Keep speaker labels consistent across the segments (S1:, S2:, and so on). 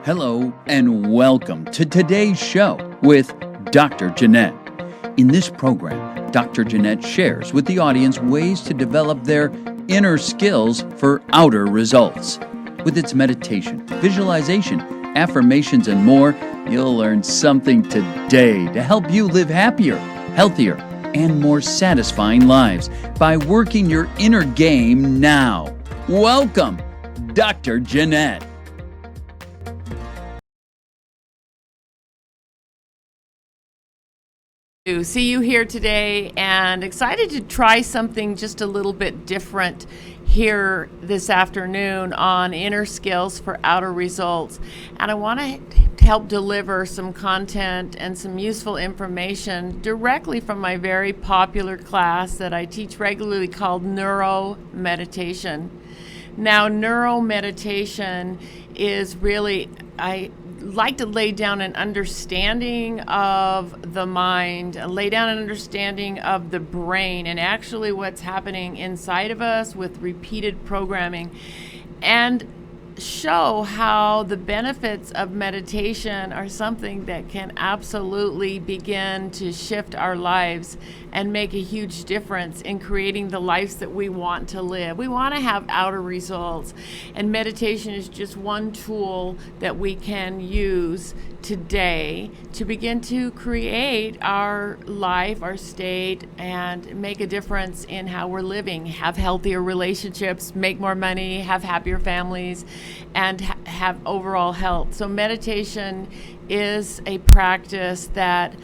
S1: Hello and welcome to today's show with Dr. Jeanette. In this program, Dr. Jeanette shares with the audience ways to develop their inner skills for outer results. With its meditation, visualization, affirmations, and more, you'll learn something today to help you live happier, healthier, and more satisfying lives by working your inner game now. Welcome, Dr. Jeanette.
S2: See you here today and excited to try something just a little bit different here this afternoon on inner skills for outer results. And I want to help deliver some content and some useful information directly from my very popular class that I teach regularly called Neuro Meditation. Now, Neuro Meditation is really, I like to lay down an understanding of the mind, lay down an understanding of the brain and actually what's happening inside of us with repeated programming, and show how the benefits of meditation are something that can absolutely begin to shift our lives and make a huge difference in creating the lives that we want to live. We want to have outer results, and meditation is just one tool that we can use today to begin to create our life, our state, and make a difference in how we're living, have healthier relationships, make more money, have happier families, and have overall health. So meditation is a practice that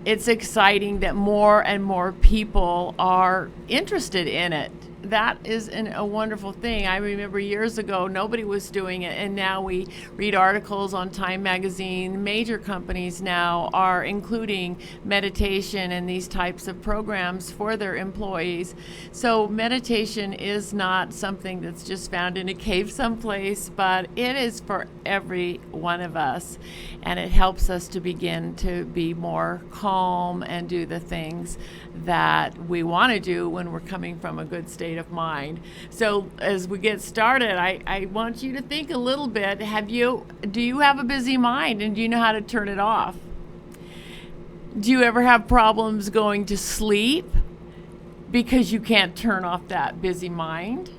S2: it's exciting that more and more people are interested in it. That is a wonderful thing. I remember years ago, nobody was doing it, and now we read articles on Time magazine. Major companies now are including meditation and these types of programs for their employees. So meditation is not something that's just found in a cave someplace, but it is for every one of us, and it helps us to begin to be more calm and do the things that we want to do when we're coming from a good state of mind. So as we get started, I want you to think a little bit. Do you have a busy mind, and do you know how to turn it off? Do you ever have problems going to sleep because you can't turn off that busy mind?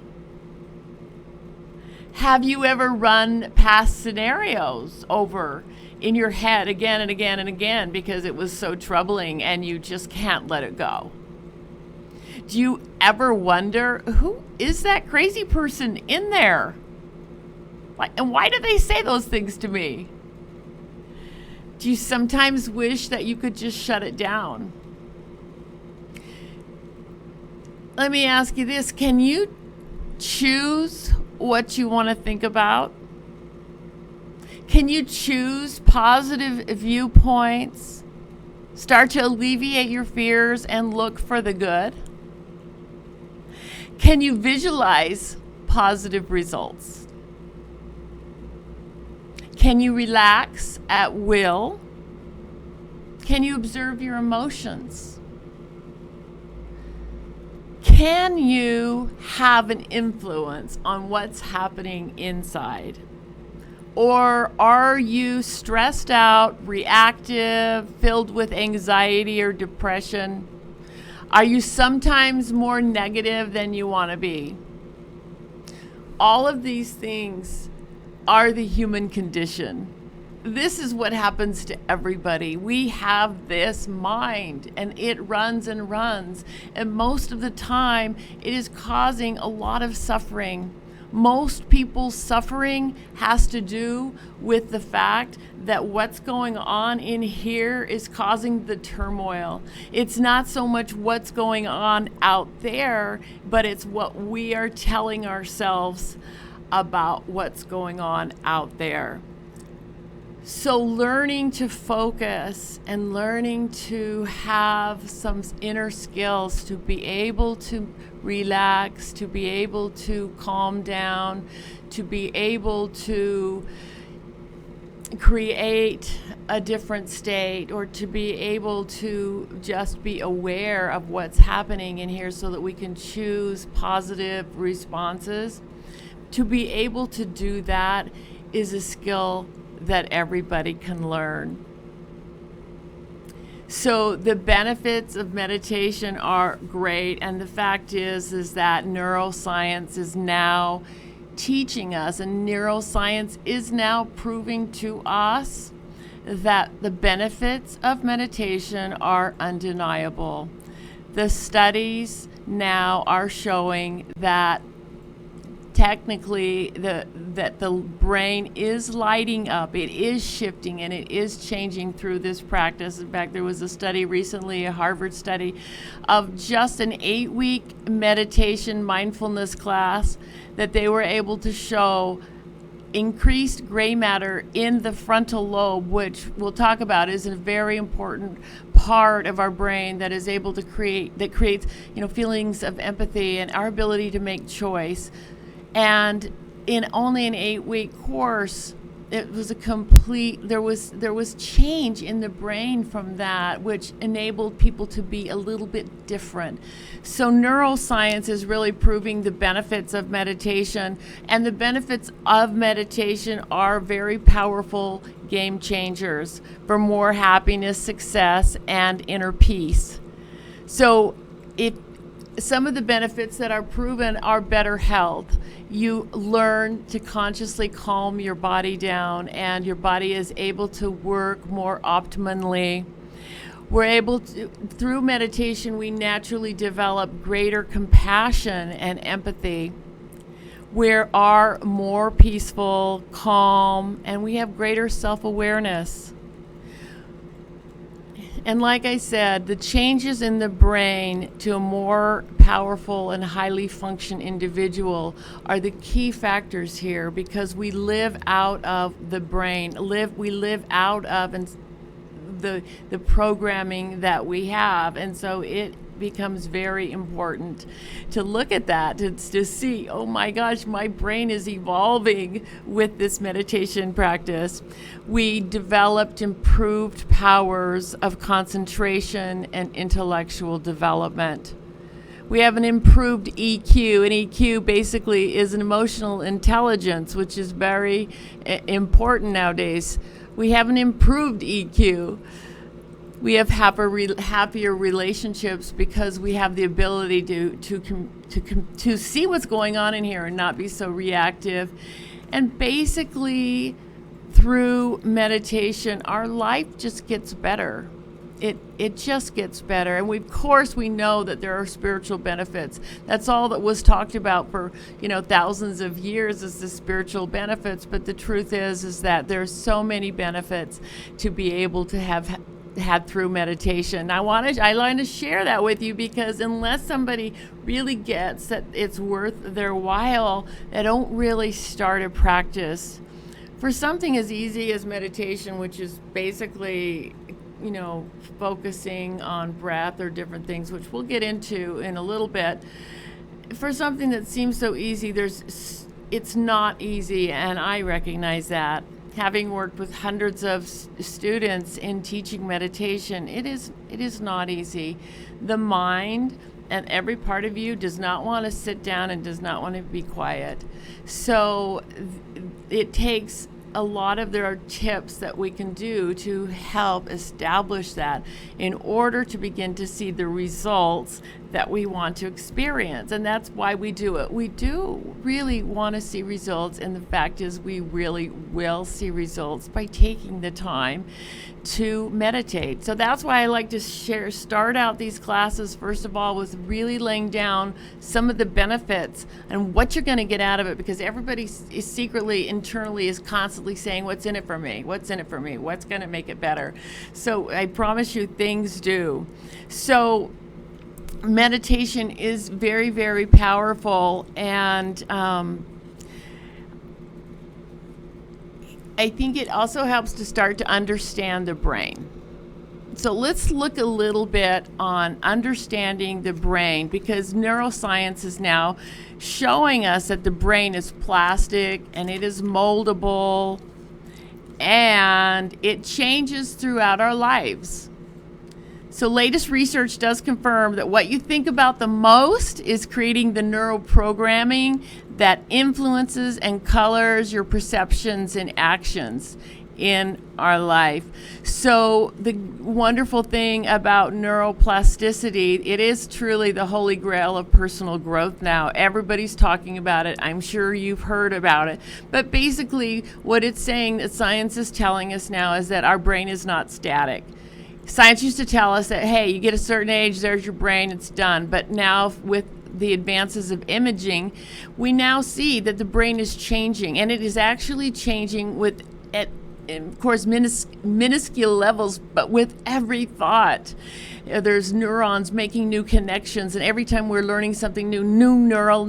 S2: Have you ever run past scenarios over in your head again and again and again because it was so troubling and you just can't let it go? Do you ever wonder, who is that crazy person in there? And why do they say those things to me? Do you sometimes wish that you could just shut it down? Let me ask you this. Can you choose what you want to think about? Can you choose positive viewpoints? Start to alleviate your fears and look for the good? Can you visualize positive results? Can you relax at will? Can you observe your emotions? Can you have an influence on what's happening inside? Or are you stressed out, reactive, filled with anxiety or depression? Are you sometimes more negative than you want to be? All of these things are the human condition. This is what happens to everybody. We have this mind, and it runs and runs. And most of the time, it is causing a lot of suffering. Most people's suffering has to do with the fact that what's going on in here is causing the turmoil. It's not so much what's going on out there, but it's what we are telling ourselves about what's going on out there. So learning to focus and learning to have some inner skills to be able to relax, to be able to calm down, to be able to create a different state, or to be able to just be aware of what's happening in here so that we can choose positive responses. To be able to do that is a skill that everybody can learn. So the benefits of meditation are great, and the fact is that neuroscience is now teaching us, and neuroscience is now proving to us that the benefits of meditation are undeniable. The studies now are showing that technically that the brain is lighting up, it is shifting, and it is changing through this practice. In fact, there was a study recently, a Harvard study, of just an 8-week meditation mindfulness class that they were able to show increased gray matter in the frontal lobe, which we'll talk about is a very important part of our brain that is able to creates feelings of empathy and our ability to make choice. And in only an 8-week course, it was there was change in the brain from that, which enabled people to be a little bit different. So neuroscience is really proving the benefits of meditation, and the benefits of meditation are very powerful game changers for more happiness, success, and inner peace. So if some of the benefits that are proven are better health. You learn to consciously calm your body down, and your body is able to work more optimally. We're able to, through meditation, we naturally develop greater compassion and empathy. We are more peaceful, calm, and we have greater self-awareness. And like I said, the changes in the brain to a more powerful and highly functioning individual are the key factors here, because we live out of the brain, we live out of the programming that we have. And so it becomes very important to look at that, to see, oh my gosh, my brain is evolving with this meditation practice. We developed improved powers of concentration and intellectual development. We have an improved EQ, and EQ basically is an emotional intelligence, which is very important nowadays. We have an improved EQ. We have happier relationships because we have the ability to see what's going on in here and not be so reactive. And basically, through meditation, our life just gets better. It just gets better. And of course we know that there are spiritual benefits. That's all that was talked about for thousands of years, is the spiritual benefits. But the truth is that there's so many benefits to be able to have had through meditation. I want to share that with you, because unless somebody really gets that it's worth their while, they don't really start a practice. For something as easy as meditation, which is basically focusing on breath or different things, which we'll get into in a little bit, for something that seems so easy, it's not easy, and I recognize that. Having worked with hundreds of students in teaching meditation, it is not easy. The mind and every part of you does not want to sit down and does not want to be quiet. So it takes a lot of there are tips that we can do to help establish that in order to begin to see the results that we want to experience. And that's why we do it. We do really want to see results, and the fact is we really will see results by taking the time to meditate. So that's why I like to start out these classes, first of all, with really laying down some of the benefits and what you're going to get out of it, because everybody is secretly, internally is constantly saying, what's in it for me? What's in it for me? What's going to make it better? So I promise you things do. So meditation is very, very powerful, and I think it also helps to start to understand the brain. So let's look a little bit on understanding the brain, because neuroscience is now showing us that the brain is plastic and it is moldable and it changes throughout our lives. So latest research does confirm that what you think about the most is creating the neural programming that influences and colors your perceptions and actions. in our life. So the wonderful thing about neuroplasticity, it is truly the holy grail of personal growth now. Everybody's talking about it. I'm sure you've heard about it. But basically what it's saying that science is telling us now is that our brain is not static. Science used to tell us that, hey, you get a certain age, there's your brain, it's done. But now with the advances of imaging, we now see that the brain is changing, and it is actually changing with, of course, minuscule levels, but with every thought. There's neurons making new connections, and every time we're learning something new, new neural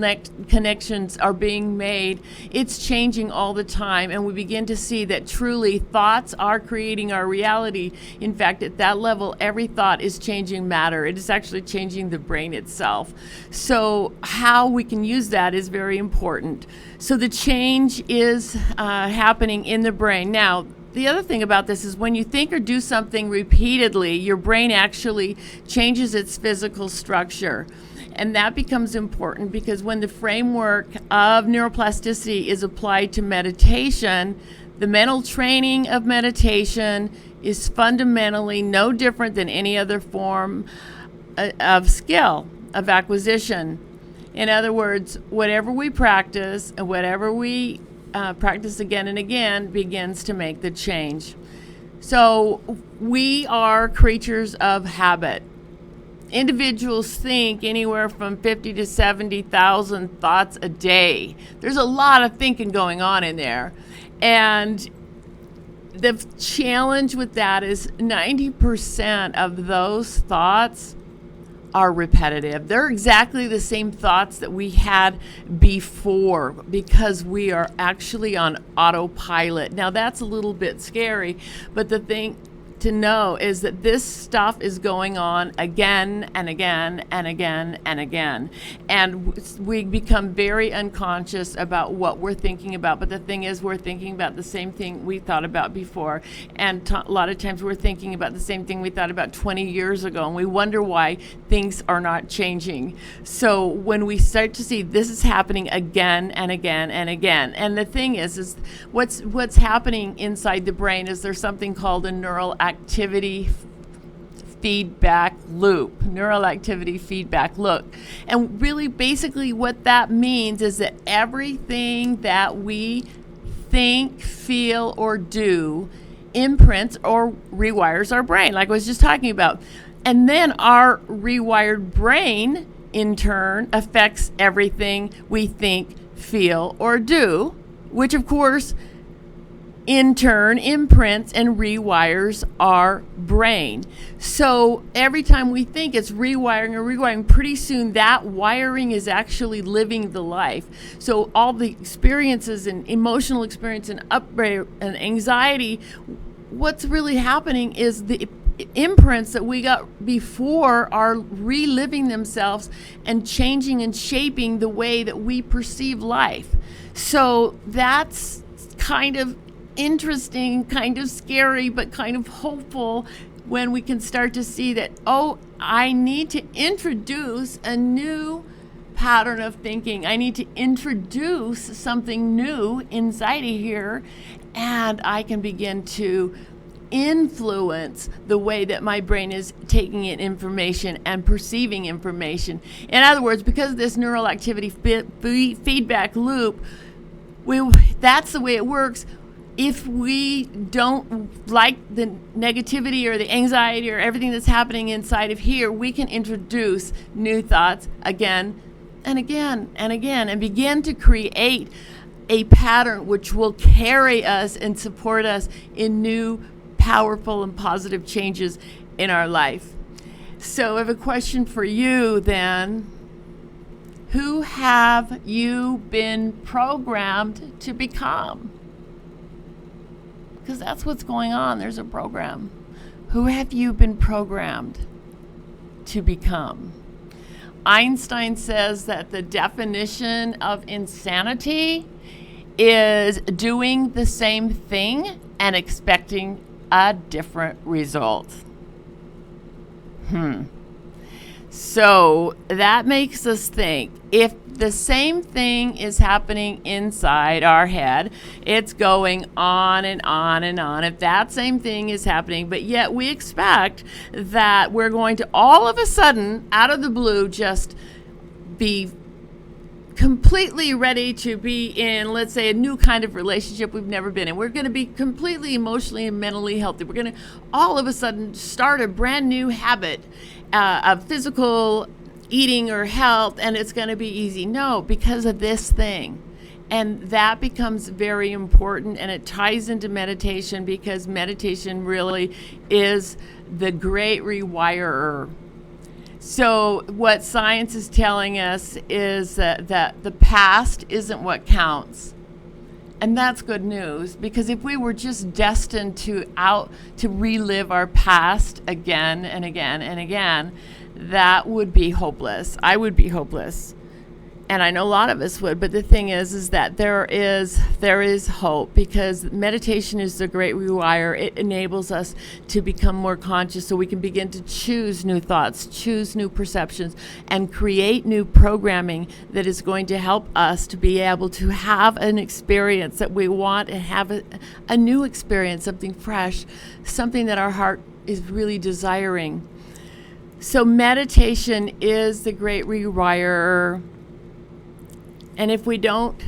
S2: connections are being made. It's changing all the time, and we begin to see that truly thoughts are creating our reality. In fact, at that level, every thought is changing matter. It is actually changing the brain itself. So how we can use that is very important. So the change is happening in the brain. Now, the other thing about this is when you think or do something repeatedly, your brain actually changes its physical structure. And that becomes important because when the framework of neuroplasticity is applied to meditation, the mental training of meditation is fundamentally no different than any other form of skill, of acquisition. In other words, whatever we practice and whatever we practice again and again begins to make the change. So we are creatures of habit. Individuals think anywhere from 50 to 70,000 thoughts a day. There's a lot of thinking going on in there. And the challenge with that is 90% of those thoughts are repetitive. They're exactly the same thoughts that we had before because we are actually on autopilot. Now that's a little bit scary, but the thing to know is that this stuff is going on again and again and again and again. And we become very unconscious about what we're thinking about. But the thing is, we're thinking about the same thing we thought about before. And a lot of times we're thinking about the same thing we thought about 20 years ago. And we wonder why things are not changing. So when we start to see this is happening again and again and again. And the thing is what's happening inside the brain is there's something called a neural activity feedback loop, neural activity feedback loop. And really basically what that means is that everything that we think, feel, or do imprints or rewires our brain, like I was just talking about. And then our rewired brain, in turn, affects everything we think, feel, or do, which of course in turn imprints and rewires our brain. So every time we think, it's rewiring or rewiring. Pretty soon that wiring is actually living the life. So all the experiences and emotional experience and upgrade and anxiety, what's really happening is the imprints that we got before are reliving themselves and changing and shaping the way that we perceive life. So that's kind of interesting, kind of scary, but kind of hopeful when we can start to see that, oh, I need to introduce a new pattern of thinking. I need to introduce something new inside of here, and I can begin to influence the way that my brain is taking in information and perceiving information. In other words, because of this neural activity feedback loop, that's the way it works. If we don't like the negativity or the anxiety or everything that's happening inside of here, we can introduce new thoughts again and again and again and begin to create a pattern which will carry us and support us in new, powerful, and positive changes in our life. So I have a question for you then. Who have you been programmed to become? Because that's what's going on. There's a program. Who have you been programmed to become? Einstein says that the definition of insanity is doing the same thing and expecting a different result. So that makes us think, if the same thing is happening inside our head, it's going on and on and on. If that same thing is happening, but yet we expect that we're going to all of a sudden, out of the blue, just be completely ready to be in, let's say, a new kind of relationship we've never been in. We're going to be completely emotionally and mentally healthy. We're going to all of a sudden start a brand new habit of physical eating or health, and it's going to be easy. No, because of this thing. And that becomes very important, and it ties into meditation, because meditation really is the great rewirer. So what science is telling us is that the past isn't what counts. And that's good news, because if we were just destined to relive our past again and again and again, that would be hopeless. I would be hopeless. And I know a lot of us would, but the thing is that there is hope, because meditation is the great rewire. It enables us to become more conscious, so we can begin to choose new thoughts, choose new perceptions, and create new programming that is going to help us to be able to have an experience that we want, and have a new experience, something fresh, something that our heart is really desiring. So meditation is the great rewire. And if we don't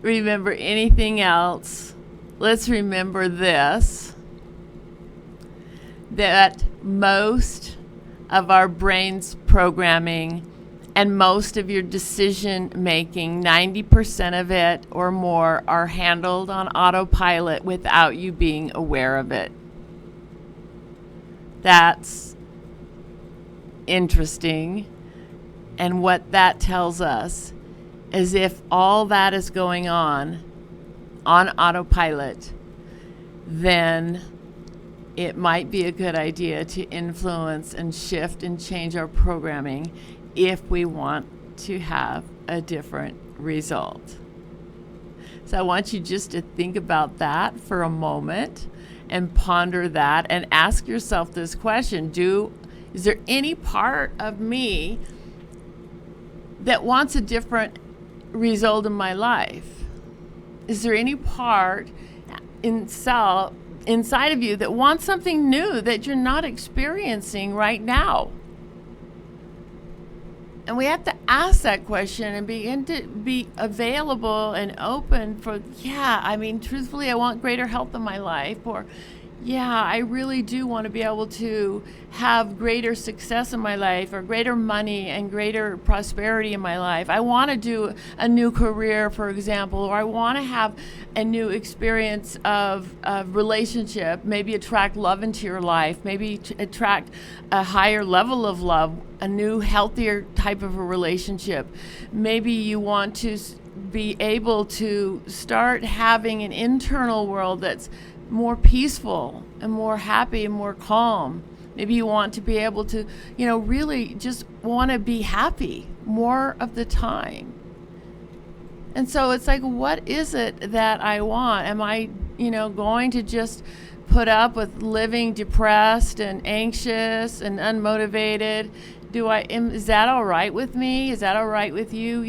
S2: remember anything else, let's remember this, that most of our brain's programming and most of your decision making, 90% of it or more, are handled on autopilot without you being aware of it. That's interesting. And what that tells us is, if all that is going on autopilot, then it might be a good idea to influence and shift and change our programming if we want to have a different result. So I want you just to think about that for a moment and ponder that, and ask yourself this question: is there any part of me that wants a different result in my life? Is there any part inside of you that wants something new that you're not experiencing right now? And we have to ask that question and begin to be available and open for, truthfully, I want greater health in my life, or I really do want to be able to have greater success in my life, or greater money and greater prosperity in my life. I want to do a new career, for example, or I want to have a new experience of relationship, maybe attract love into your life, maybe attract a higher level of love, a new, healthier type of a relationship. Maybe you want to be able to start having an internal world that's more peaceful and more happy and more calm. Maybe you want to be able to, really just want to be happy more of the time. And so it's like, what is it that I want? Am I, going to just put up with living depressed and anxious and unmotivated? Is that all right with me? Is that all right with you?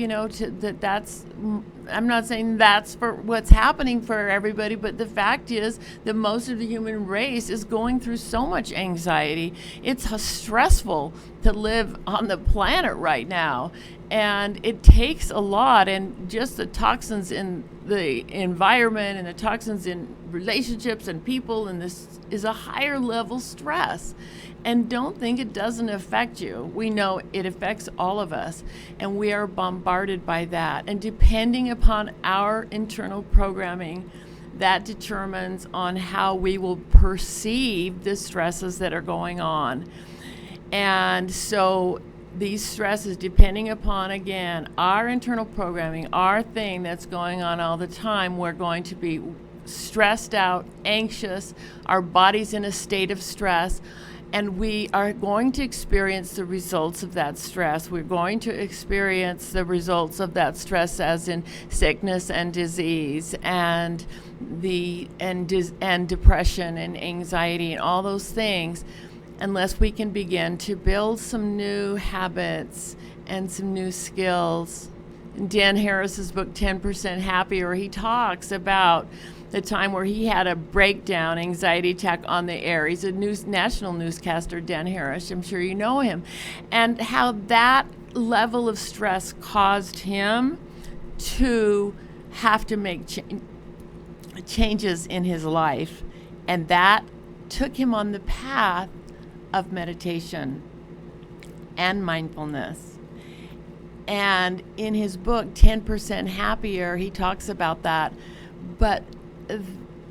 S2: I'm not saying that's for what's happening for everybody, but the fact is that most of the human race is going through so much anxiety. It's stressful to live on the planet right now, and it takes a lot, and just the toxins in the environment and the toxins in relationships and people, and this is a higher level stress. And don't think it doesn't affect you. We know it affects all of us, and we are bombarded by that. And depending upon our internal programming, that determines on how we will perceive the stresses that are going on. And so these stresses, depending upon, again, our internal programming, our thing that's going on all the time, we're going to be stressed out, anxious, our body's in a state of stress. And we are going to experience the results of that stress. We're going to experience the results of that stress, as in sickness and disease, and depression and anxiety and all those things. unless we can begin to build some new habits and some new skills. In Dan Harris's book, 10% Happier, he talks about the time where he had a breakdown, anxiety attack on the air. He's a national newscaster, Dan Harris. I'm sure you know him. And how that level of stress caused him to have to make changes in his life. And that took him on the path of meditation and mindfulness. And in his book, 10% Happier, he talks about that. But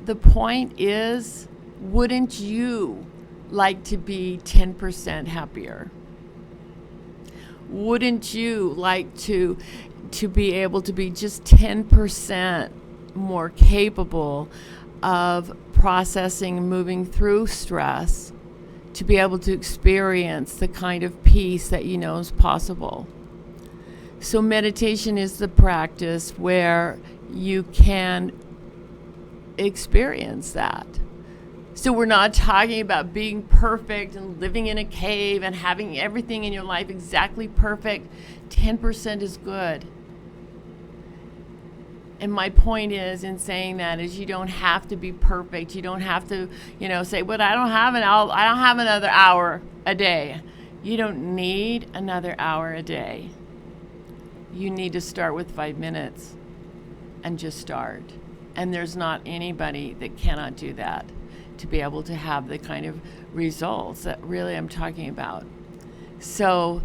S2: the point is, wouldn't you like to be 10% happier? Wouldn't you like to be able to be just 10% more capable of processing and moving through stress, to be able to experience the kind of peace that you know is possible? So meditation is the practice where you can experience that. So we're not talking about being perfect and living in a cave and having everything in your life exactly perfect. 10% is good. And my point is, in saying that, is you don't have to be perfect. You don't have to, say, "But I don't have another hour a day." You don't need another hour a day. You need to start with 5 minutes and just start. And there's not anybody that cannot do that to be able to have the kind of results that really I'm talking about. So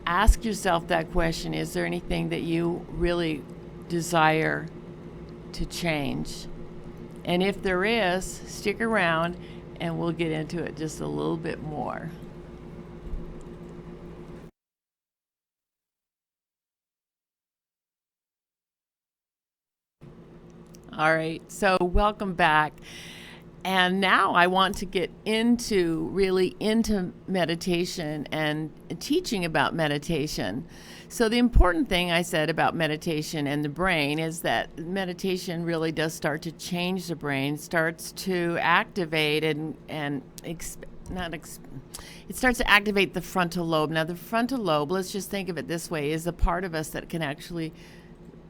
S2: ask yourself that question: is there anything that you really desire to change? And if there is, stick around and we'll get into it just a little bit more. All right, so welcome back. And now I want to get into meditation and teaching about meditation. So the important thing I said about meditation and the brain is that meditation really does start to change the brain, starts to activate it starts to activate the frontal lobe. Now the frontal lobe, let's just think of it this way, is the part of us that can actually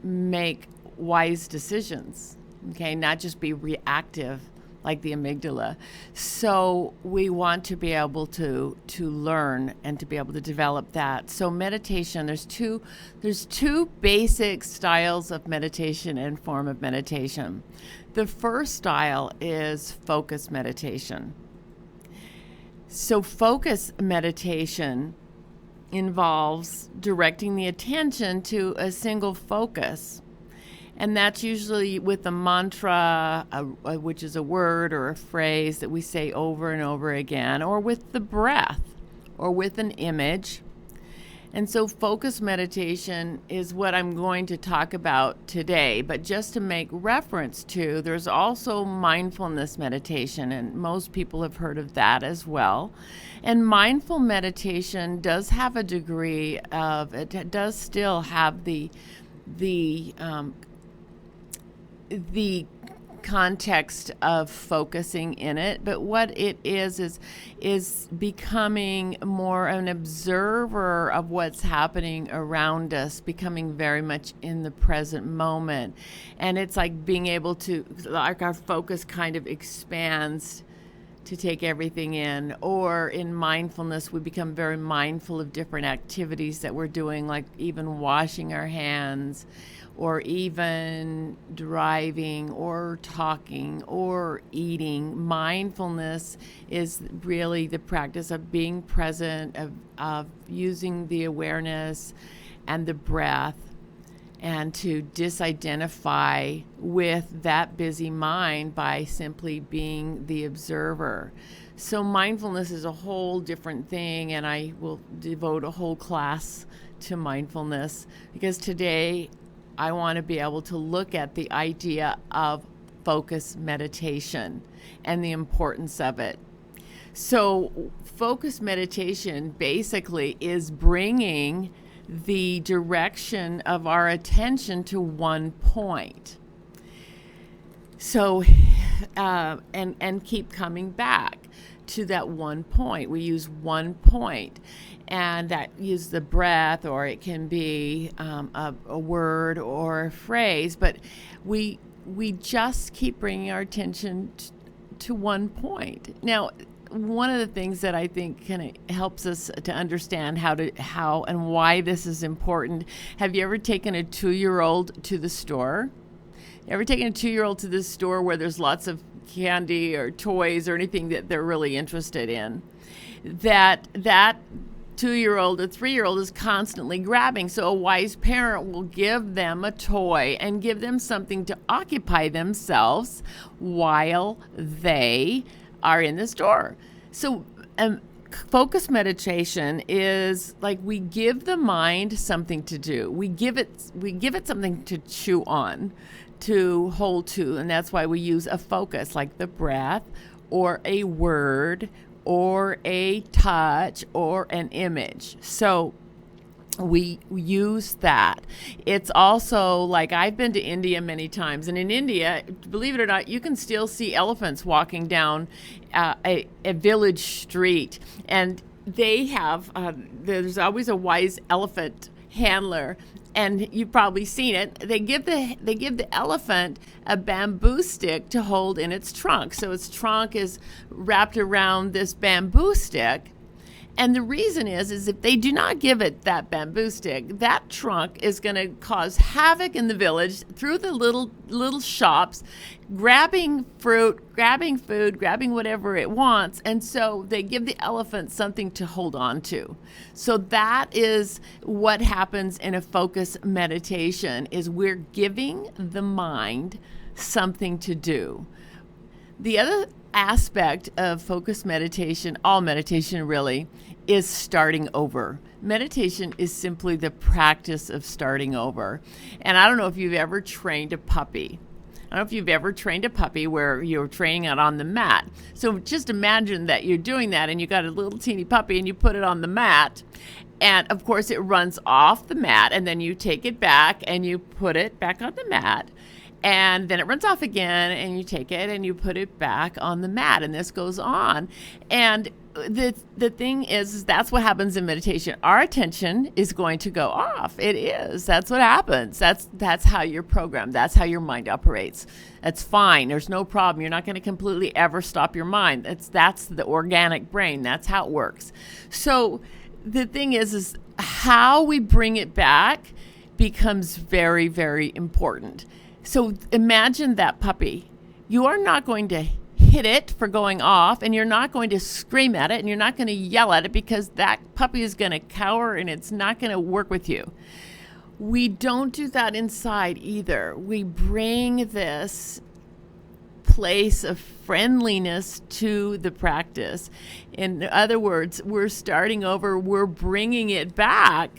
S2: make wise decisions, okay, not just be reactive like the amygdala. So we want to be able to learn and to be able to develop that. So meditation, there's two basic styles of meditation and form of meditation. The first style is focus meditation. So focus meditation involves directing the attention to a single focus. And that's usually with a mantra, which is a word or a phrase that we say over and over again, or with the breath, or with an image. And so focus meditation is what I'm going to talk about today. But just to make reference to, there's also mindfulness meditation, and most people have heard of that as well. And mindful meditation does have a degree of, it does still have the context of focusing in it, but what it is becoming more an observer of what's happening around us, becoming very much in the present moment. And it's like being able to, like, our focus kind of expands to take everything in. Or in mindfulness, we become very mindful of different activities that we're doing, like even washing our hands, or even driving, or talking, or eating. Mindfulness is really the practice of being present, of using the awareness and the breath, and to disidentify with that busy mind by simply being the observer. So mindfulness is a whole different thing, and I will devote a whole class to mindfulness, because today I want to be able to look at the idea of focus meditation and the importance of it. So focus meditation basically is bringing the direction of our attention to one point. So, and keep coming back. to that one point. We use one point, and that is the breath, or it can be a word or a phrase, but we just keep bringing our attention to one point. Now, one of the things that I think kind of helps us to understand how and why this is important. Have you ever taken a 2-year-old to the store? Ever taken a 2-year-old to the store where there's lots of candy or toys or anything that they're really interested in? That 2-year-old or 3-year-old is constantly grabbing. So a wise parent will give them a toy and give them something to occupy themselves while they are in the store. So focus meditation is like we give the mind something to do. We give it something to chew on, to hold to, and that's why we use a focus like the breath or a word or a touch or an image. So we use that. It's also like I've been to India many times, and in India, believe it or not, you can still see elephants walking down a village street, and they have there's always a wise elephant handler, and you've probably seen it. They give the elephant a bamboo stick to hold in its trunk, so its trunk is wrapped around this bamboo stick. And the reason is if they do not give it that bamboo stick, that trunk is going to cause havoc in the village through the little shops, grabbing fruit, grabbing food, grabbing whatever it wants. And so they give the elephant something to hold on to. So that is what happens in a focus meditation, is we're giving the mind something to do. The other aspect of focus meditation, all meditation really, is starting over. Meditation is simply the practice of starting over. And I don't know if you've ever trained a puppy. I don't know if you've ever trained a puppy where you're training it on the mat. So just imagine that you're doing that and you got a little teeny puppy and you put it on the mat. And of course it runs off the mat, and then you take it back and you put it back on the mat. And then it runs off again, and you take it and you put it back on the mat, and this goes on. And the thing is that's what happens in meditation. Our attention is going to go off. It is. That's what happens. That's how you're programmed. That's how your mind operates. That's fine. There's no problem. You're not going to completely ever stop your mind. That's the organic brain. That's how it works. So the thing is how we bring it back becomes very, very important. So imagine that puppy. You are not going to hit it for going off, and you're not going to scream at it, and you're not going to yell at it, because that puppy is going to cower and it's not going to work with you. We don't do that inside either. We bring this place of friendliness to the practice. In other words, we're starting over, we're bringing it back,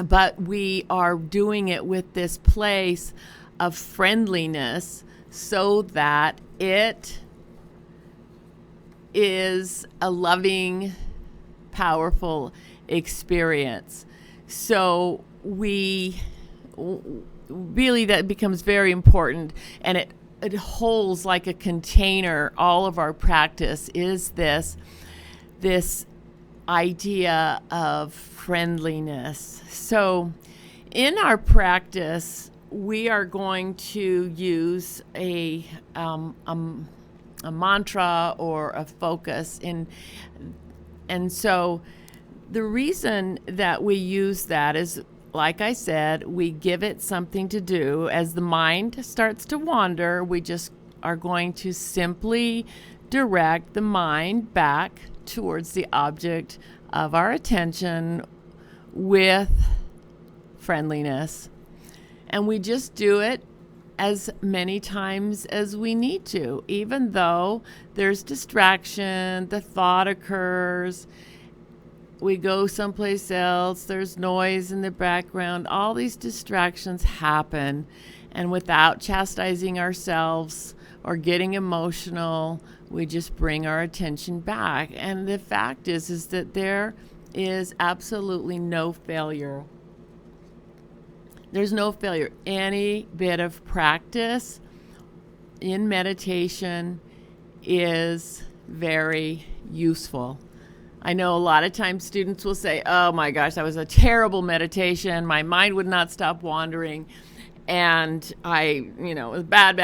S2: but we are doing it with this place of friendliness so that it is a loving, powerful experience. So we really, that becomes very important, and it holds like a container. All of our practice is this idea of friendliness. So in our practice, we are going to use a mantra or a focus and so the reason that we use that is, like I said, we give it something to do. As the mind starts to wander, we just are going to simply direct the mind back towards the object of our attention with friendliness. And we just do it as many times as we need to, even though there's distraction, the thought occurs, we go someplace else, there's noise in the background, all these distractions happen. And without chastising ourselves or getting emotional, we just bring our attention back. And the fact is that there is absolutely no failure. There's no failure. Any bit of practice in meditation is very useful. I know a lot of times students will say, oh my gosh, that was a terrible meditation. My mind would not stop wandering. And it was bad.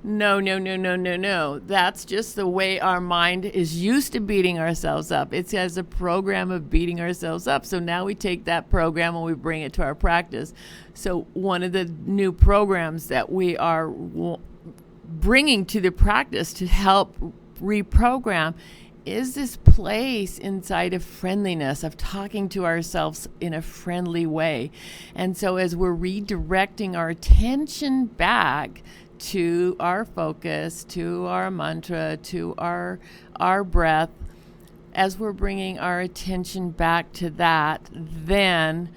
S2: No. That's just the way our mind is used to beating ourselves up. It has a program of beating ourselves up. So now we take that program and we bring it to our practice. So one of the new programs that we are bringing to the practice to help reprogram is this place inside of friendliness, of talking to ourselves in a friendly way. And so as we're redirecting our attention back to our focus, to our mantra, to our breath, as we're bringing our attention back to that, then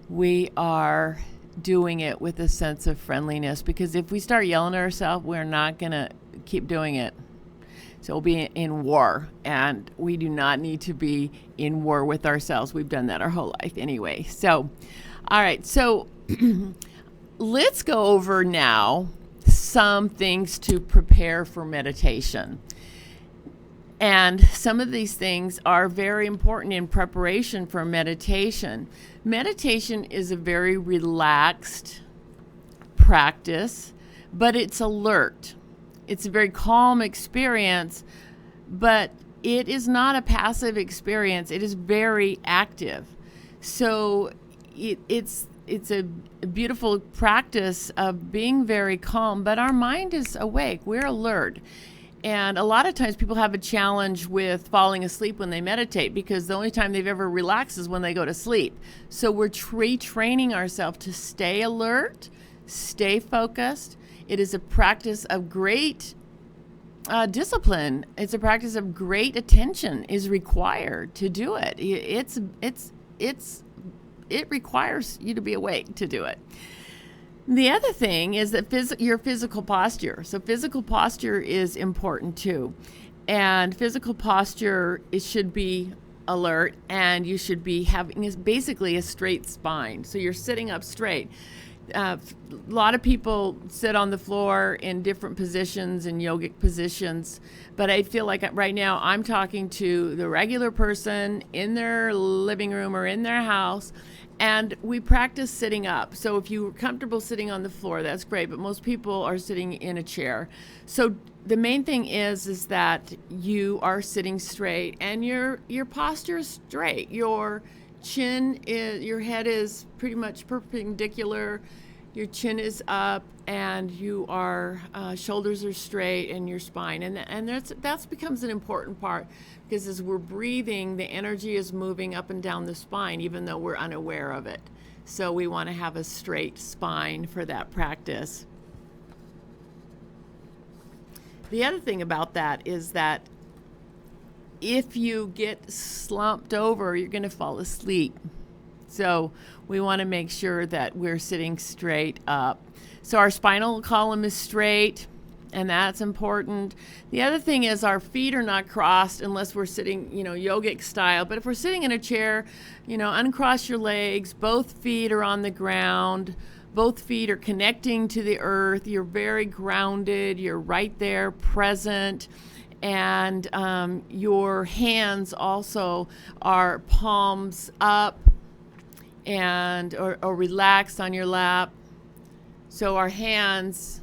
S2: we are doing it with a sense of friendliness. Because if we start yelling at ourselves, we're not going to keep doing it. So we'll be in war, and we do not need to be in war with ourselves. We've done that our whole life anyway. So, all right. So let's go over now some things to prepare for meditation. And some of these things are very important in preparation for meditation. Meditation is a very relaxed practice, but it's alert. It's a very calm experience, but it is not a passive experience. It is very active. So it's a beautiful practice of being very calm, but our mind is awake. We're alert. And a lot of times people have a challenge with falling asleep when they meditate because the only time they've ever relaxed is when they go to sleep. So we're retraining ourselves to stay alert, stay focused. It is a practice of great discipline. It's a practice of great attention is required to do it. It requires you to be awake to do it. The other thing is that your physical posture. So physical posture is important too. And physical posture, it should be alert, and you should be having basically a straight spine. So you're sitting up straight. A lot of people sit on the floor in different positions and yogic positions, but I feel like right now I'm talking to the regular person in their living room or in their house, and we practice sitting up. So if you're comfortable sitting on the floor, that's great, but most people are sitting in a chair. So the main thing is that you are sitting straight and your posture is straight. Your head is pretty much perpendicular, your chin is up, and your shoulders are straight, and your spine, and that becomes an important part, because as we're breathing, the energy is moving up and down the spine, even though we're unaware of it. So we want to have a straight spine for that practice. The other thing about that is that if you get slumped over, you're going to fall asleep. So we want to make sure that we're sitting straight up. So our spinal column is straight, and that's important. The other thing is our feet are not crossed unless we're sitting, yogic style. But if we're sitting in a chair, uncross your legs. Both feet are on the ground. Both feet are connecting to the earth. You're very grounded. You're right there, present. And your hands also are palms up and or relaxed on your lap. So our hands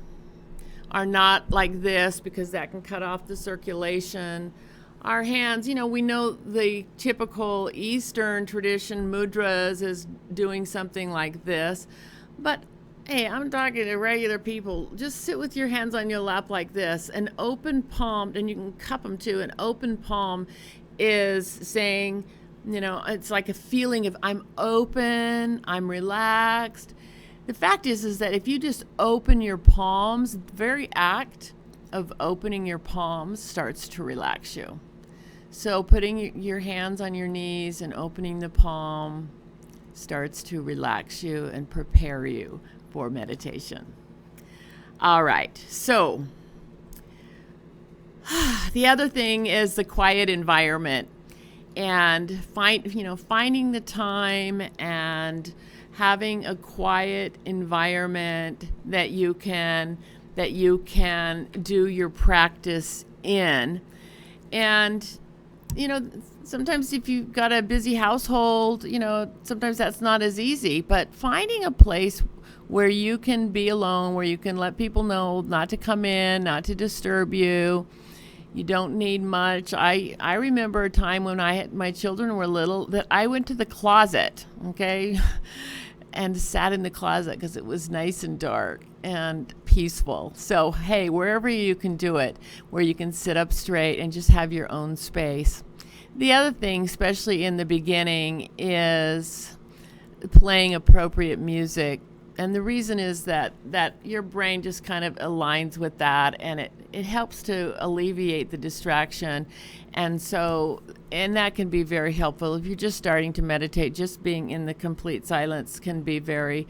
S2: are not like this, because that can cut off the circulation. Our hands, we know the typical Eastern tradition mudras is doing something like this, but hey, I'm talking to regular people. Just sit with your hands on your lap like this. An open palm, and you can cup them too. An open palm is saying, it's like a feeling of I'm open, I'm relaxed. The fact is that if you just open your palms, the very act of opening your palms starts to relax you. So putting your hands on your knees and opening the palm starts to relax you and prepare you for meditation. All right, so the other thing is the quiet environment, and finding the time and having a quiet environment that you can do your practice in. And, sometimes if you've got a busy household, sometimes that's not as easy. But finding a place where you can be alone, where you can let people know not to come in, not to disturb you. You don't need much. I remember a time when my children were little that I went to the closet, okay, and sat in the closet because it was nice and dark and peaceful. So, hey, wherever you can do it, where you can sit up straight and just have your own space. The other thing, especially in the beginning, is playing appropriate music. And the reason is that your brain just kind of aligns with that, and it helps to alleviate the distraction. And that can be very helpful. If you're just starting to meditate, just being in the complete silence can be very,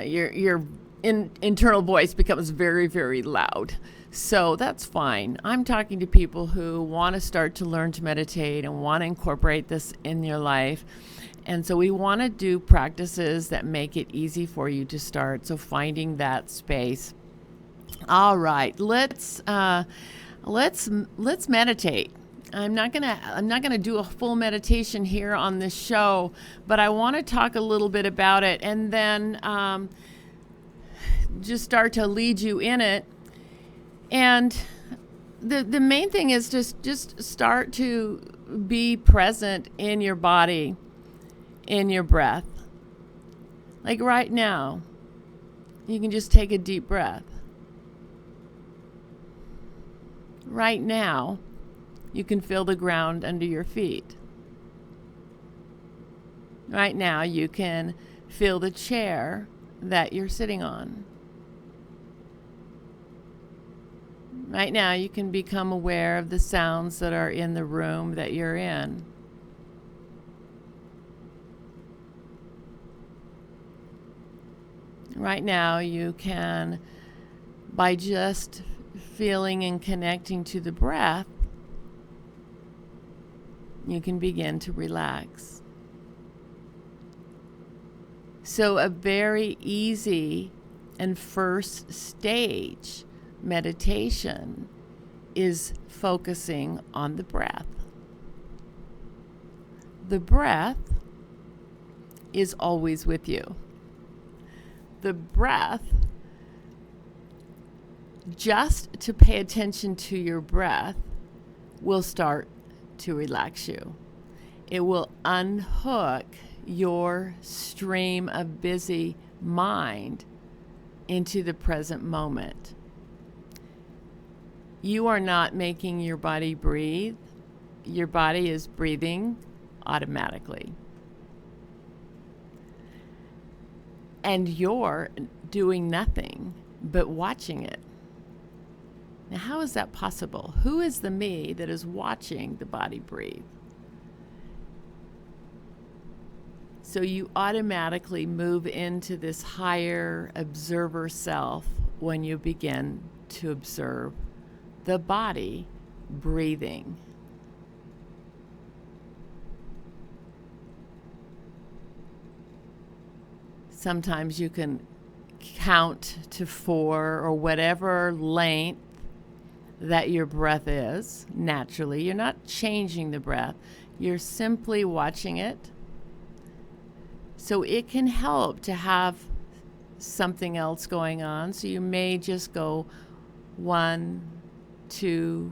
S2: your internal voice becomes very, very loud. So that's fine. I'm talking to people who want to start to learn to meditate and want to incorporate this in your life. And so we want to do practices that make it easy for you to start. So finding that space. All right, let's meditate. I'm not gonna do a full meditation here on this show, but I want to talk a little bit about it, and then just start to lead you in it. And the main thing is just start to be present in your body, in your breath. Like right now, you can just take a deep breath. Right now, you can feel the ground under your feet. Right now, you can feel the chair that you're sitting on. Right now, you can become aware of the sounds that are in the room that you're in. Right now, you can, by just feeling and connecting to the breath, you can begin to relax. So a very easy and first stage meditation is focusing on the breath. The breath is always with you. The breath, just to pay attention to your breath, will start to relax you. It will unhook your stream of busy mind into the present moment. You are not making your body breathe. Your body is breathing automatically. And you're doing nothing but watching it. Now, how is that possible? Who is the me that is watching the body breathe? So you automatically move into this higher observer self when you begin to observe the body breathing. Sometimes you can count to 4 or whatever length that your breath is naturally. You're not changing the breath. You're simply watching it. So it can help to have something else going on. So you may just go 1, 2,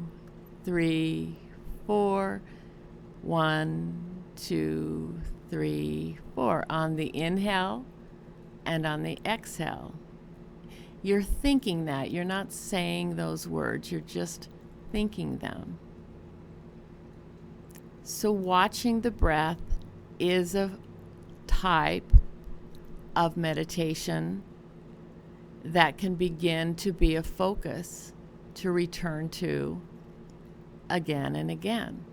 S2: 3, 4. 1, 2, 3, 4 on the inhale and on the exhale. You're thinking that. You're not saying those words. You're just thinking them. So watching the breath is a type of meditation that can begin to be a focus to return to again and again.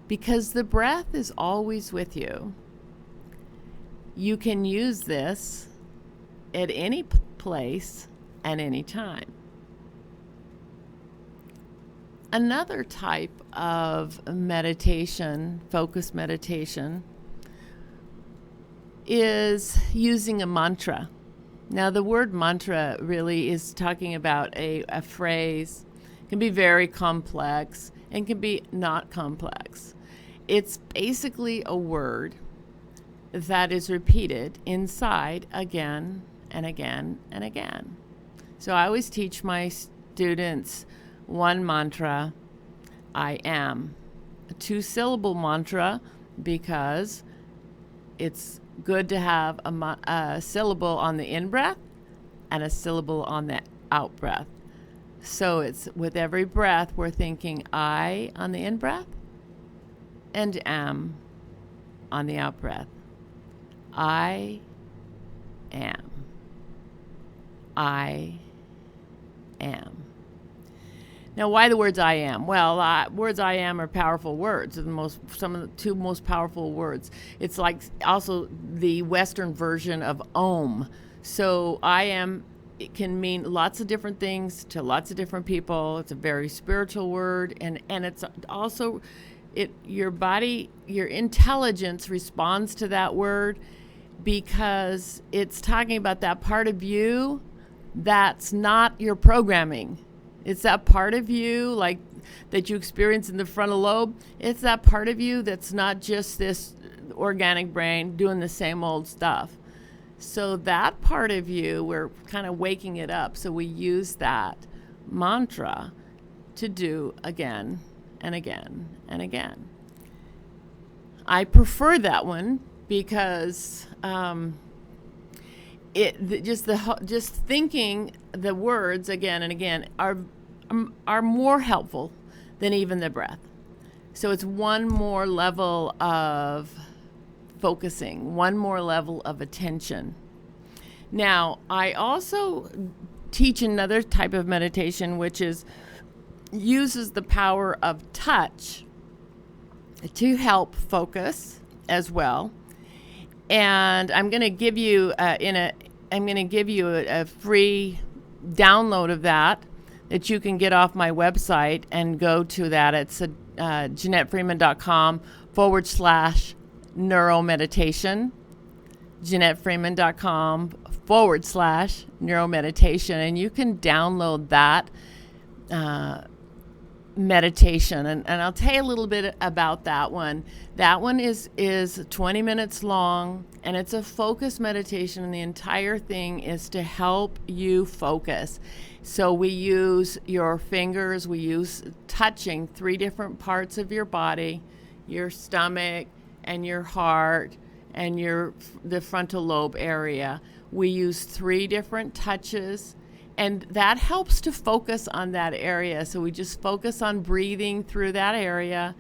S2: Because the breath is always with you. You can use this at any place and any time. Another type of meditation, focused meditation, is using a mantra. Now, the word mantra really is talking about a phrase. can be very complex, and can be not complex. It's basically a word that is repeated inside again and again and again. So I always teach my students one mantra, I am. A 2-syllable mantra because it's good to have a syllable on the in-breath and a syllable on the out-breath. So it's with every breath, we're thinking I on the in-breath and am on the out-breath. I am. I am. Now, why the words I am? Well, words I am are powerful words. Some of the 2 most powerful words. It's like also the Western version of Om. So I am, it can mean lots of different things to lots of different people. It's a very spiritual word, and it's also your body, your intelligence responds to that word because it's talking about that part of you that's not your programming. It's that part of you like that you experience in the frontal lobe. It's that part of you that's not just this organic brain doing the same old stuff. So that part of you, we're kind of waking it up. So we use that mantra to do again and again and again. I prefer that one because just thinking the words again and again are more helpful than even the breath. So it's one more level of focusing, one more level of attention. Now, I also teach another type of meditation which uses the power of touch to help focus as well. And I'm going to give you a free download of that you can get off my website and go to that. It's JeanetteFreeman.com/Neuro Meditation. JeanetteFreeman.com/Neuro Meditation. And you can download that meditation. And I'll tell you a little bit about that one. That one is 20 minutes long, and it's a focus meditation, and the entire thing is to help you focus. So we use your fingers, we use touching 3 different parts of your body, your stomach and your heart and the frontal lobe area. We use 3 different touches, and that helps to focus on that area. So we just focus on breathing through that area,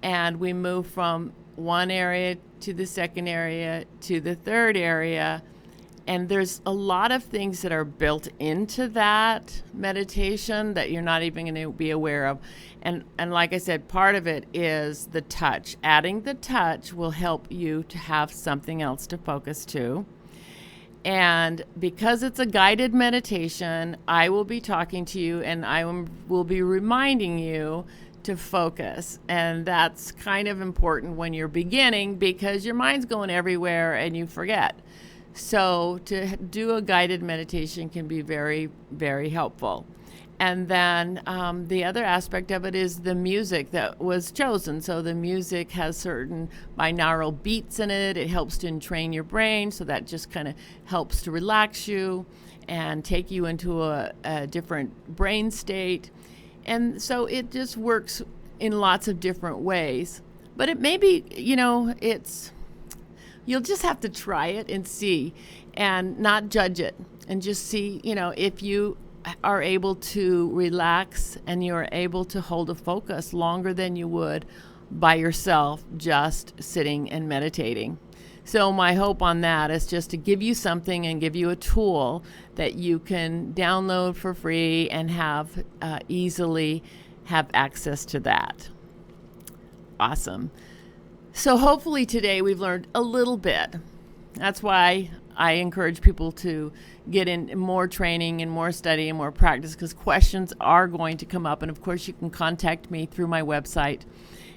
S2: and we move from one area to the second area to the third area. And there's a lot of things that are built into that meditation that you're not even going to be aware of. And like I said, part of it is the touch. Adding the touch will help you to have something else to focus to. And because it's a guided meditation, I will be talking to you and will be reminding you to focus. And that's kind of important when you're beginning because your mind's going everywhere and you forget. So to do a guided meditation can be very, very helpful. And then the other aspect of it is the music that was chosen. So the music has certain binaural beats in it. It helps to entrain your brain. So that just kind of helps to relax you and take you into a different brain state. And so it just works in lots of different ways. But it may be, you'll just have to try it and see and not judge it and just see, if you are able to relax and you're able to hold a focus longer than you would by yourself just sitting and meditating. So my hope on that is just to give you something and give you a tool that you can download for free and have easily have access to that. Awesome. So hopefully today we've learned a little bit. That's why I encourage people to get in more training and more study and more practice, because questions are going to come up. And of course, you can contact me through my website,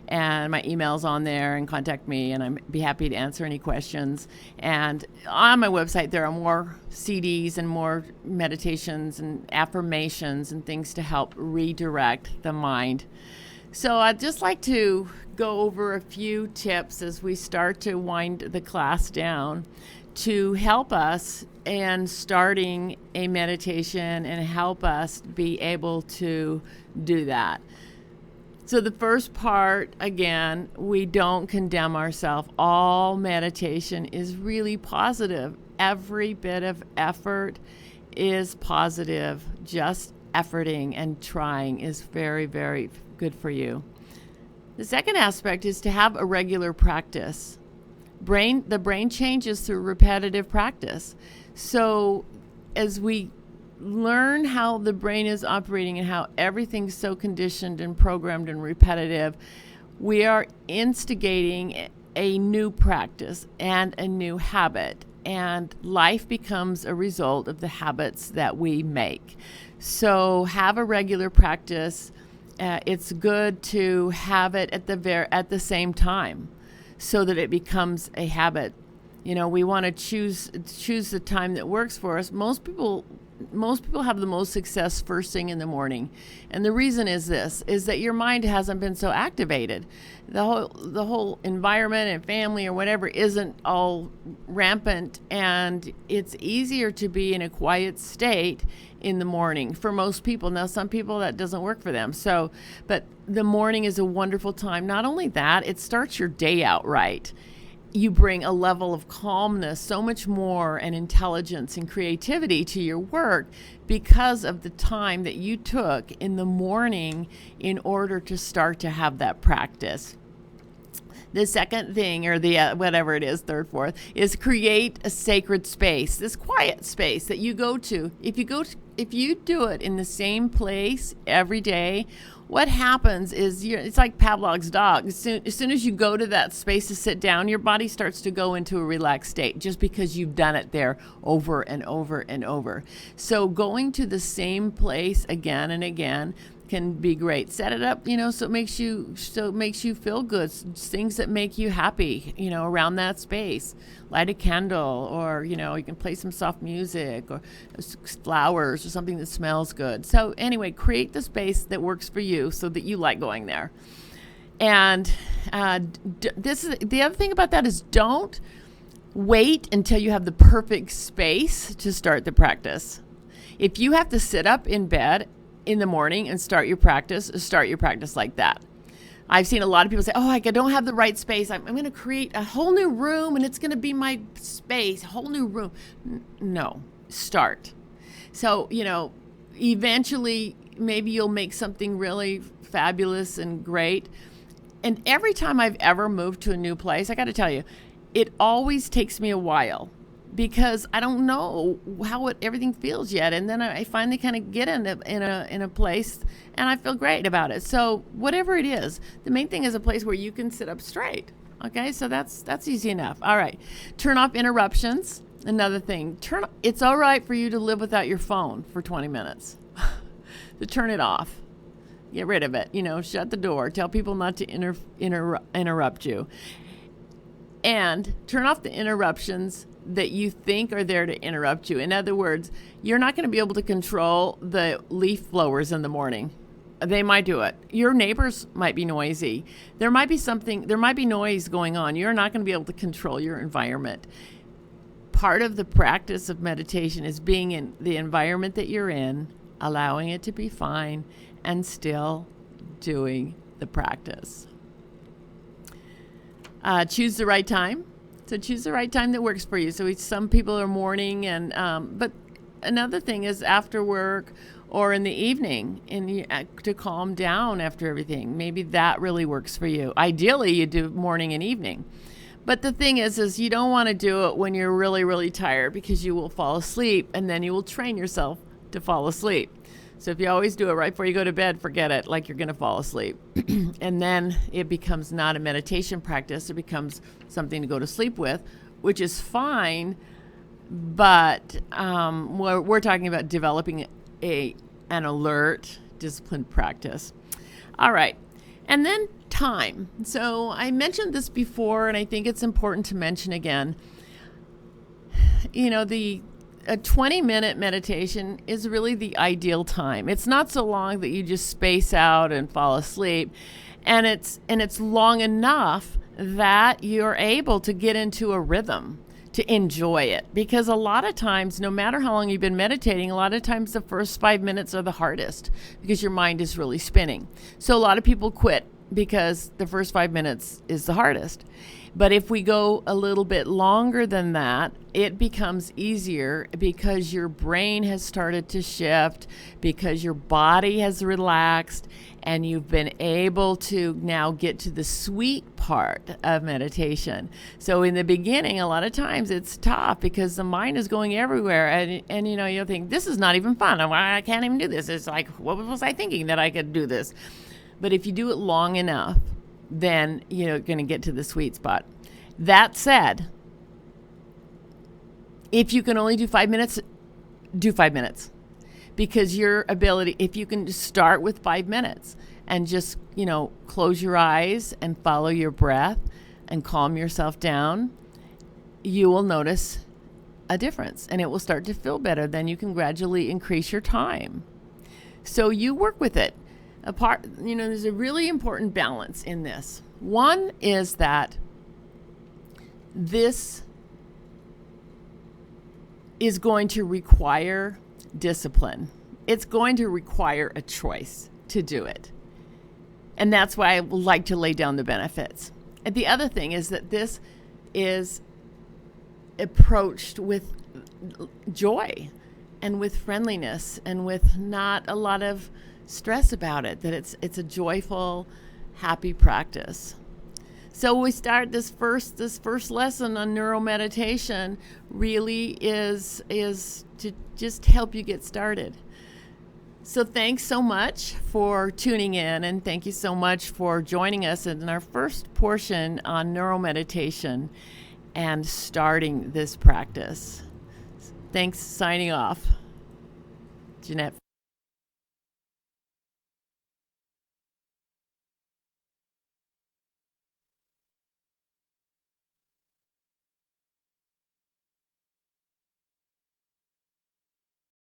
S2: and my email's on there, and contact me, and I'd be happy to answer any questions. And on my website, there are more CDs and more meditations and affirmations and things to help redirect the mind. So I'd just like to go over a few tips as we start to wind the class down to help us in starting a meditation and help us be able to do that. So the first part, again, we don't condemn ourselves. All meditation is really positive. Every bit of effort is positive. Just efforting and trying is very, very good for you. The second aspect is to have a regular practice. The brain changes through repetitive practice. So as we learn how the brain is operating and how everything's so conditioned and programmed and repetitive, we are instigating a new practice and a new habit, and life becomes a result of the habits that we make. So have a regular practice. It's good to have it at the same time so that it becomes a habit. We want to choose the time that works for us. Most people have the most success first thing in the morning. And the reason is that your mind hasn't been so activated. The whole environment and family or whatever isn't all rampant, and it's easier to be in a quiet state in the morning for most people. Now, some people that doesn't work for them. But the morning is a wonderful time. Not only that, it starts your day out right. You bring a level of calmness, so much more, and intelligence and creativity to your work because of the time that you took in the morning in order to start to have that practice. The second thing, or the whatever it is, third, fourth, is create a sacred space, this quiet space that you go to. If you do it in the same place every day, what happens is it's like Pavlov's dog. As soon as you go to that space to sit down, your body starts to go into a relaxed state just because you've done it there over and over and over. So going to the same place again and again can be great. Set it up, so it makes you feel good. Things that make you happy, around that space. Light a candle, or you can play some soft music, or flowers, or something that smells good. So anyway, create the space that works for you so that you like going there. And the other thing about that is, don't wait until you have the perfect space to start the practice. If you have to sit up in bed in the morning and start your practice like that. I've seen a lot of people say, I don't have the right space. I'm going to create a whole new room, and it's going to be my space, a whole new room. No, start. So, eventually maybe you'll make something really fabulous and great. And every time I've ever moved to a new place, I got to tell you, it always takes me a while, because I don't know how everything feels yet. And then I finally kind of get in a place, and I feel great about it. So whatever it is, the main thing is a place where you can sit up straight. Okay, so that's easy enough. All right, turn off interruptions. Another thing, it's all right for you to live without your phone for 20 minutes. To turn it off. Get rid of it. Shut the door. Tell people not to interrupt you. And turn off the interruptions that you think are there to interrupt you. In other words, you're not going to be able to control the leaf blowers in the morning. They might do it. Your neighbors might be noisy. There might be noise going on. You're not going to be able to control your environment. Part of the practice of meditation is being in the environment that you're in, allowing it to be fine, and still doing the practice. Choose the right time. So choose the right time that works for you. So some people are morning, but another thing is after work or in the evening, to calm down after everything. Maybe that really works for you. Ideally, you do morning and evening. But the thing is you don't want to do it when you're really, really tired, because you will fall asleep, and then you will train yourself to fall asleep. So if you always do it right before you go to bed, forget it, like you're going to fall asleep. And then it becomes not a meditation practice. It becomes something to go to sleep with, which is fine, but we're talking about developing an alert, disciplined practice. All right. And then time. So I mentioned this before, and I think it's important to mention again. You know, a 20-minute meditation is really the ideal time. It's not so long that you just space out and fall asleep, and it's long enough that you're able to get into a rhythm, to enjoy it. Because a lot of times, no matter how long you've been meditating, a lot of times the first 5 minutes are the hardest because your mind is really spinning. So a lot of people quit because the first 5 minutes is the hardest. But if we go a little bit longer than that, it becomes easier because your brain has started to shift, because your body has relaxed, and you've been able to now get to the sweet part of meditation. So in the beginning, a lot of times it's tough because the mind is going everywhere, and you know, you'll think, this is not even fun. I can't even do this. It's like, what was I thinking that I could do this? But if you do it long enough, then you're going to get to the sweet spot. That said, if you can only do 5 minutes, do 5 minutes. Because your ability, if you can just start with 5 minutes and just, close your eyes and follow your breath and calm yourself down, you will notice a difference and it will start to feel better. Then you can gradually increase your time. So you work with it. There's a really important balance in this. One is that this is going to require discipline. It's going to require a choice to do it. And that's why I like to lay down the benefits. And the other thing is that this is approached with joy and with friendliness and with not a lot of stress about it, that it's a joyful, happy practice. So we start this first lesson on neuro meditation really is to just help you get started. So thanks so much for tuning in, and thank you so much for joining us in our first portion on neuro meditation and starting this practice. Thanks, signing off. Jeanette.